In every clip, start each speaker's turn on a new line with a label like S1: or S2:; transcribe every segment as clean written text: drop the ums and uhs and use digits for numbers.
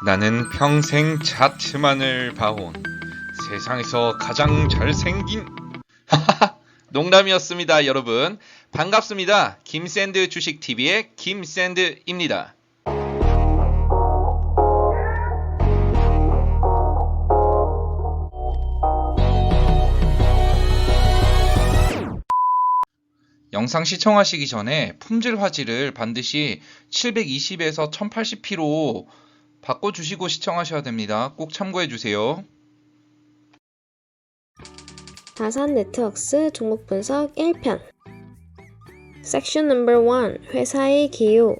S1: 나는 평생 차트만을 봐온 세상에서 가장 잘생긴 농담이었습니다. 여러분 반갑습니다. 김샌드 주식TV의 김샌드입니다. 영상 시청하시기 전에 품질 화질을 반드시 720에서 1080p로 바꿔주시고 시청하셔야 됩니다. 꼭 참고해주세요.
S2: 다산 네트워크스 종목 분석 1편 섹션 넘버 1 회사의 기호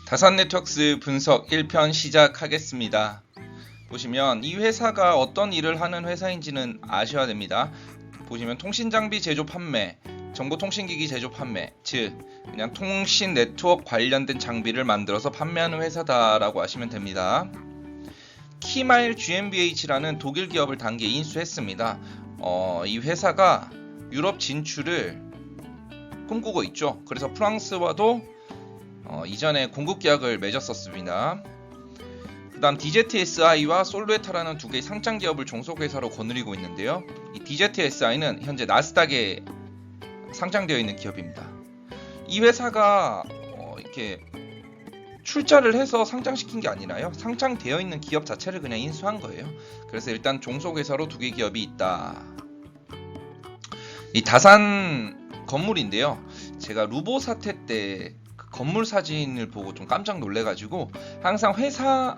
S1: 다산 네트워크스 분석 1편 시작하겠습니다. 보시면 이 회사가 어떤 일을 하는 회사인지는 아셔야 됩니다. 보시면 통신장비 제조 판매, 정보통신기기 제조 판매, 즉 그냥 통신 네트워크 관련된 장비를 만들어서 판매하는 회사다라고 아시면 됩니다. 키마일 GmbH라는 독일 기업을 단기에 인수했습니다. 이 회사가 유럽 진출을 꿈꾸고 있죠. 그래서 프랑스와도 이전에 공급 계약을 맺었었습니다. 그 다음 DZSI와 솔루에타라는 두 개의 상장 기업을 종속회사로 거느리고 있는데요. 이 DZSI는 현재 나스닥에 상장되어 있는 기업입니다. 이 회사가 이렇게 출자를 해서 상장시킨 게 아니라요, 상장되어 있는 기업 자체를 그냥 인수한 거예요. 그래서 일단 종속회사로 두 개 기업이 있다. 이 다산 건물인데요, 제가 루보 사태 때 그 건물 사진을 보고 좀 깜짝 놀래가지고 항상 회사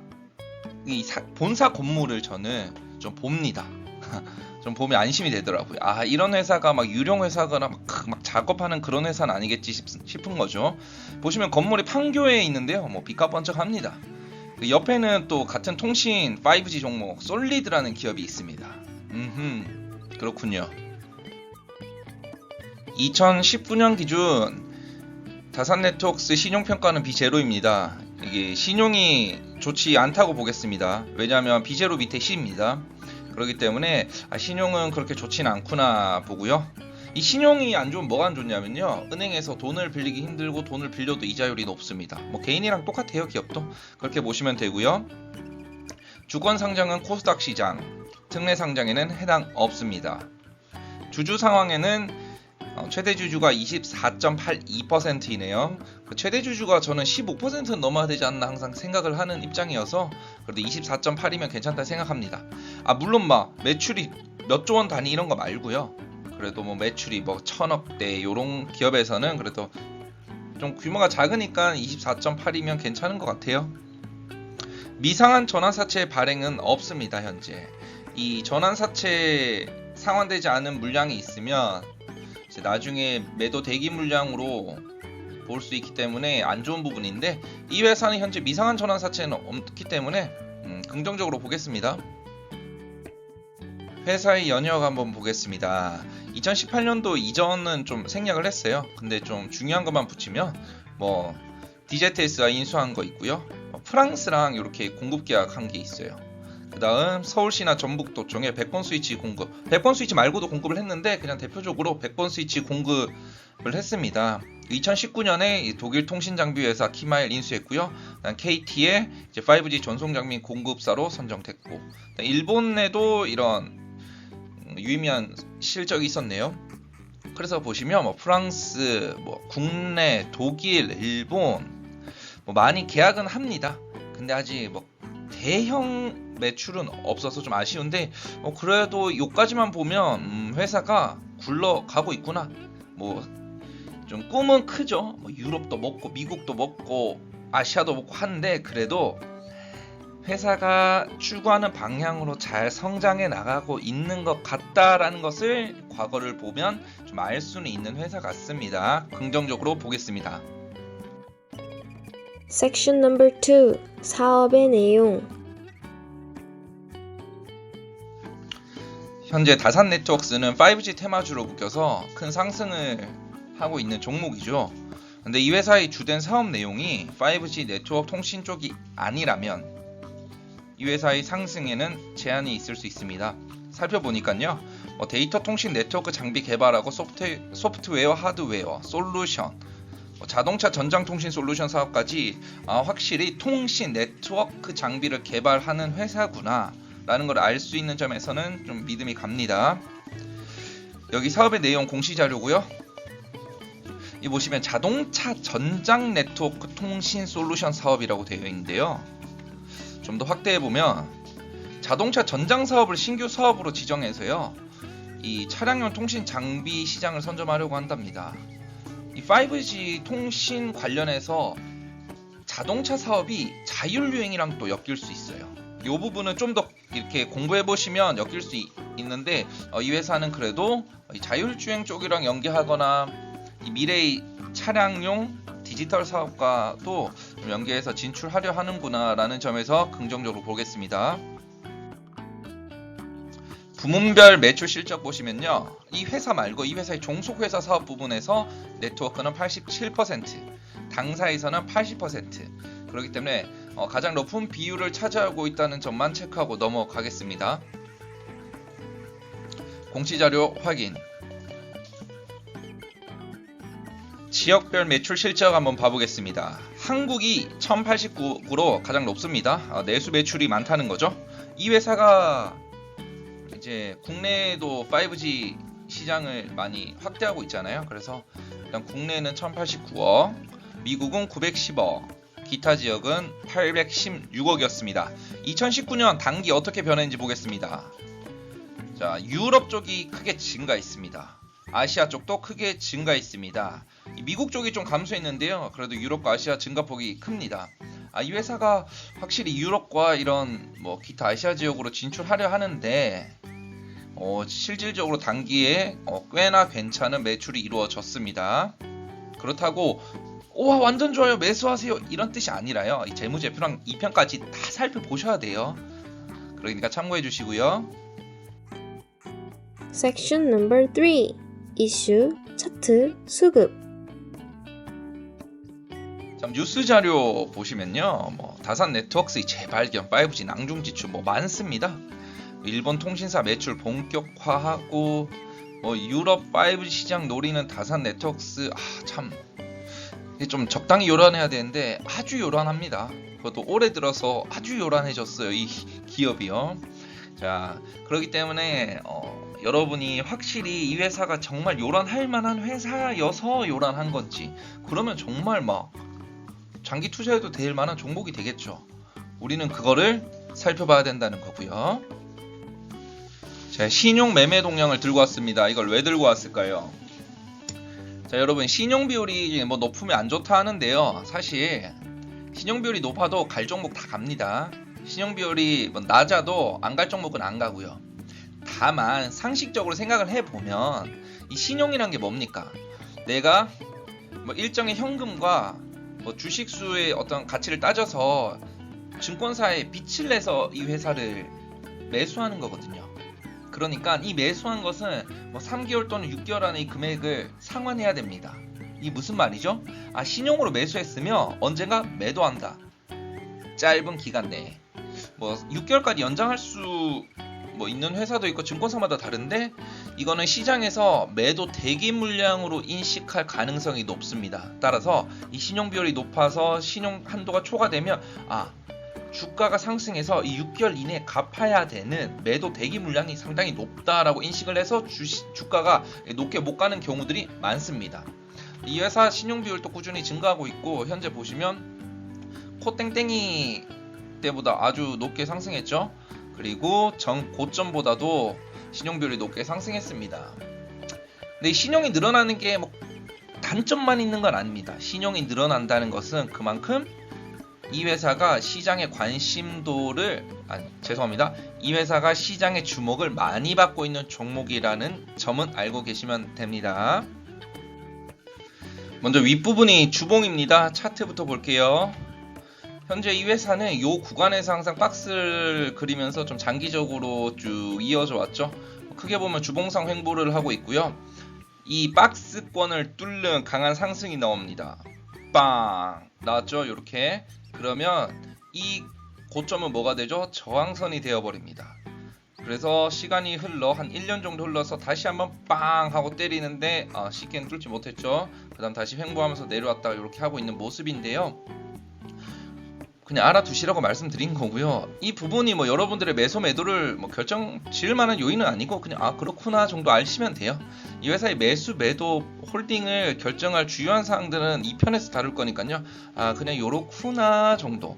S1: 본사 건물을 저는 좀 봅니다. 좀 보면 안심이 되더라고요. 아, 이런 회사가 막 유령 회사거나 막 작업하는 그런 회사는 아니겠지 싶은 거죠. 보시면 건물이 판교에 있는데요, 뭐 비까번쩍합니다. 그 옆에는 또 같은 통신 5G 종목 솔리드라는 기업이 있습니다. 그렇군요. 2019년 기준 다산 네트워크스 신용평가는 B0입니다. 이게 신용이 좋지 않다고 보겠습니다. 왜냐하면 B0 밑에 C입니다. 그렇기 때문에 신용은 그렇게 좋진 않구나 보고요. 이 신용이 안 좋으면 뭐가 안 좋냐면요, 은행에서 돈을 빌리기 힘들고 돈을 빌려도 이자율이 높습니다. 뭐 개인이랑 똑같아요, 기업도. 그렇게 보시면 되고요. 주권 상장은 코스닥 시장, 특례 상장에는 해당 없습니다. 주주 상황에는 최대 주주가 24.82%이네요. 그 최대 주주가 저는 15%는 넘어야 되지 않나 항상 생각을 하는 입장이어서, 그래도 24.8이면 괜찮다 생각합니다. 물론 막 매출이 몇 조 원 단위 이런 거 말고요. 그래도 뭐 매출이 뭐 1000억대 요런 기업에서는 그래도 좀 규모가 작으니까 24.8이면 괜찮은 것 같아요. 미상한 전환사채 발행은 없습니다. 현재 이 전환사채 상환되지 않은 물량이 있으면 나중에 매도 대기 물량으로 볼 수 있기 때문에 안 좋은 부분인데, 이 회사는 현재 미상한 전환사채는 없기 때문에 긍정적으로 보겠습니다. 회사의 연역 한번 보겠습니다. 2018년도 이전은 좀 생략을 했어요. 근데 좀 중요한 것만 붙이면 뭐 DZS가 인수한 거 있고요, 프랑스랑 이렇게 공급 계약한 게 있어요. 그 다음 서울시나 전북도청에 100번 스위치 공급, 100번 스위치 말고도 공급을 했는데 그냥 대표적으로 100번 스위치 공급을 했습니다. 2019년에 독일 통신장비회사 키마일 인수했고요. KT의 이제 5G 전송장비 공급사로 선정됐고, 일본에도 이런 유의미한 실적이 있었네요. 그래서 보시면 뭐 프랑스, 뭐 국내, 독일, 일본 뭐 많이 계약은 합니다. 근데 아직 뭐 대형 매출은 없어서 좀 아쉬운데, 그래도 요까지만 보면 회사가 굴러가고 있구나. 뭐 좀 꿈은 크죠. 뭐 유럽도 먹고 미국도 먹고 아시아도 먹고 하는데, 그래도 회사가 추구하는 방향으로 잘 성장해 나가고 있는 것 같다라는 것을 과거를 보면 좀 알 수는 있는 회사 같습니다. 긍정적으로 보겠습니다.
S2: 섹션 넘버 2 사업의 내용
S1: 현재 다산 네트워크스는 5G 테마주로 묶여서 큰 상승을 하고 있는 종목이죠. 근데 이 회사의 주된 사업 내용이 5G 네트워크 통신 쪽이 아니라면 이 회사의 상승에는 제한이 있을 수 있습니다. 살펴보니까요, 데이터 통신 네트워크 장비 개발하고 소프트웨어, 하드웨어, 솔루션, 자동차 전장통신 솔루션 사업까지 확실히 통신 네트워크 장비를 개발하는 회사구나 라는 걸 알 수 있는 점에서는 좀 믿음이 갑니다. 여기 사업의 내용 공시 자료고요. 이 보시면 자동차 전장 네트워크 통신 솔루션 사업이라고 되어 있는데요. 좀 더 확대해 보면 자동차 전장 사업을 신규 사업으로 지정해서요, 이 차량용 통신 장비 시장을 선점하려고 한답니다. 이 5G 통신 관련해서 자동차 사업이 자율주행이랑 또 엮일 수 있어요. 이 부분은 좀 더 이렇게 공부해 보시면 엮일 수 있는데, 이 회사는 그래도 자율주행 쪽이랑 연계하거나 이 미래의 차량용 디지털 사업과도 좀 연계해서 진출하려 하는구나 라는 점에서 긍정적으로 보겠습니다. 부문별 매출 실적 보시면요, 이 회사 말고 이 회사의 종속회사 사업 부분에서 네트워크는 87%, 당사에서는 80%, 그렇기 때문에 가장 높은 비율을 차지하고 있다는 점만 체크하고 넘어가겠습니다. 공시자료 확인. 지역별 매출 실적 한번 봐보겠습니다. 한국이 1089구로 가장 높습니다. 내수 매출이 많다는 거죠. 이 회사가 이제 국내에도 5G 시장을 많이 확대하고 있잖아요. 그래서 일단 국내는 1089억, 미국은 910억, 기타 지역은 816억이었습니다. 2019년 단기 어떻게 변했는지 보겠습니다. 자, 유럽 쪽이 크게 증가했습니다. 아시아 쪽도 크게 증가했습니다. 미국 쪽이 좀 감소했는데요. 그래도 유럽과 아시아 증가폭이 큽니다. 이 회사가 확실히 유럽과 이런 기타 아시아 지역으로 진출하려 하는데 실질적으로 단기에 꽤나 괜찮은 매출이 이루어졌습니다. 그렇다고 와 완전 좋아요 매수하세요 이런 뜻이 아니라요. 이 재무제표랑 2편까지 다 살펴보셔야 돼요. 그러니까 참고해 주시고요.
S2: Section number 3. 이슈, 차트, 수급.
S1: 뉴스 자료 보시면요, 다산 네트워크의 재발견, 5G 낭중 지출 많습니다. 일본 통신사 매출 본격화하고 유럽 5G 시장 노리는 다산 네트워크스 참 좀 적당히 요란해야 되는데 아주 요란합니다. 그것도 올해 들어서 아주 요란해졌어요, 이 기업이요. 자, 그렇기 때문에 여러분이 확실히 이 회사가 정말 요란할 만한 회사여서 요란한 건지, 그러면 정말 장기 투자해도 될 만한 종목이 되겠죠. 우리는 그거를 살펴봐야 된다는 거고요. 자, 신용 매매 동향을 들고 왔습니다. 이걸 왜 들고 왔을까요? 자, 여러분, 신용 비율이 높으면 안 좋다 하는데요. 사실 신용 비율이 높아도 갈 종목 다 갑니다. 신용 비율이 낮아도 안 갈 종목은 안 가고요. 다만 상식적으로 생각을 해보면 이 신용이란 게 뭡니까? 내가 일정의 현금과 주식수의 어떤 가치를 따져서 증권사에 빚을 내서 이 회사를 매수하는 거거든요. 그러니까 이 매수한 것은 3개월 또는 6개월 안에 이 금액을 상환해야 됩니다. 이게 무슨 말이죠? 신용으로 매수했으면 언젠가 매도한다. 짧은 기간 내에 6개월까지 연장할 수 있는 회사도 있고 증권사마다 다른데, 이거는 시장에서 매도 대기 물량으로 인식할 가능성이 높습니다. 따라서 이 신용 비율이 높아서 신용 한도가 초과되면 주가가 상승해서 이 6개월 이내에 갚아야 되는 매도 대기 물량이 상당히 높다라고 인식을 해서 주가가 높게 못 가는 경우들이 많습니다. 이 회사 신용 비율도 꾸준히 증가하고 있고, 현재 보시면 코땡땡이 때보다 아주 높게 상승했죠. 그리고 전 고점보다도 신용 비율이 높게 상승했습니다. 근데 이 신용이 늘어나는 게 단점만 있는 건 아닙니다. 신용이 늘어난다는 것은 그만큼 이 회사가 시장의 관심도를 이 회사가 시장의 주목을 많이 받고 있는 종목이라는 점은 알고 계시면 됩니다. 먼저 윗부분이 주봉입니다. 차트부터 볼게요. 현재 이 회사는 이 구간에서 항상 박스를 그리면서 좀 장기적으로 쭉 이어져 왔죠. 크게 보면 주봉상 횡보를 하고 있고요. 이 박스권을 뚫는 강한 상승이 나옵니다. 빵! 나왔죠? 이렇게. 그러면 이 고점은 뭐가 되죠? 저항선이 되어버립니다. 그래서 시간이 흘러 한 1년 정도 흘러서 다시 한번 빵 하고 때리는데 쉽게는 뚫지 못했죠. 그 다음 다시 횡보하면서 내려왔다가 이렇게 하고 있는 모습인데요. 그냥 알아두시라고 말씀드린 거고요. 이 부분이 뭐 여러분들의 매수 매도를 뭐 결정 지을 만한 요인은 아니고 그냥 그렇구나 정도 아시면 돼요. 이 회사의 매수 매도 홀딩을 결정할 주요한 사항들은 이 편에서 다룰 거니까요. 그냥 요렇구나 정도.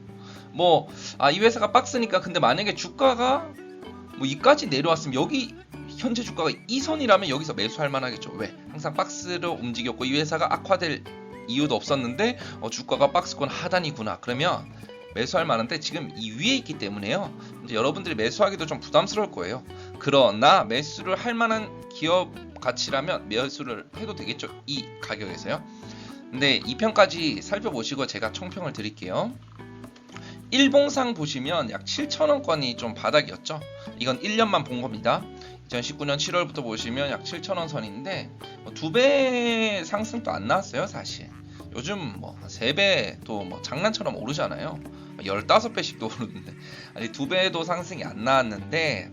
S1: 뭐 이 회사가 박스니까 근데 만약에 주가가 뭐 이까지 내려왔으면 여기 현재 주가가 이 선이라면 여기서 매수할 만하겠죠. 왜? 항상 박스로 움직였고 이 회사가 악화될 이유도 없었는데 주가가 박스권 하단이구나. 그러면 매수할 만한데 지금 이 위에 있기 때문에요. 이제 여러분들이 매수하기도 좀 부담스러울 거예요. 그러나 매수를 할 만한 기업 가치라면 매수를 해도 되겠죠. 이 가격에서요. 근데 이 편까지 살펴보시고 제가 총평을 드릴게요. 일봉상 보시면 약 7,000원권이 좀 바닥이었죠. 이건 1년만 본 겁니다. 2019년 7월부터 보시면 약 7,000원 선인데 2배 상승도 안 나왔어요. 사실 요즘 뭐 3배도 뭐 장난처럼 오르잖아요. 15배씩도 오르는데 아니 2배도 상승이 안 나왔는데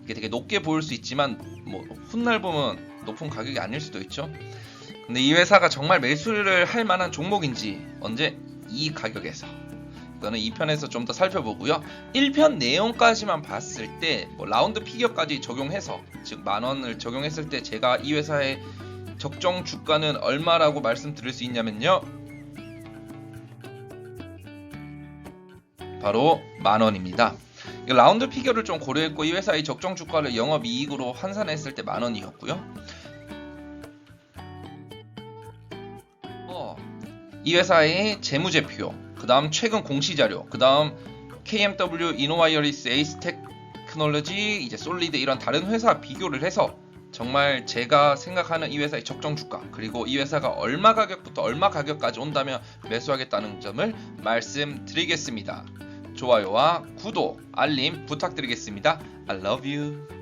S1: 이게 되게 높게 보일 수 있지만 뭐 훗날 보면 높은 가격이 아닐 수도 있죠. 근데 이 회사가 정말 매수를 할 만한 종목인지 언제 이 가격에서 이거는 2편에서 좀 더 살펴보고요. 1편 내용까지만 봤을 때 뭐 라운드 피겨까지 적용해서 즉 만원을 적용했을 때 제가 이 회사의 적정 주가는 얼마라고 말씀드릴 수 있냐면요. 바로 만원입니다. 라운드 피겨를 좀 고려했고 이 회사의 적정 주가를 영업이익으로 환산했을 때 만원이었고요. 이 회사의 재무제표, 그 다음 최근 공시자료, 그 다음 KMW, 이노와이어리스, 에이스 테크놀로지, 이제 솔리드 이런 다른 회사 비교를 해서 정말 제가 생각하는 이 회사의 적정 주가 그리고 이 회사가 얼마 가격부터 얼마 가격까지 온다면 매수하겠다는 점을 말씀드리겠습니다. 좋아요와 구독, 알림 부탁드리겠습니다. I love you.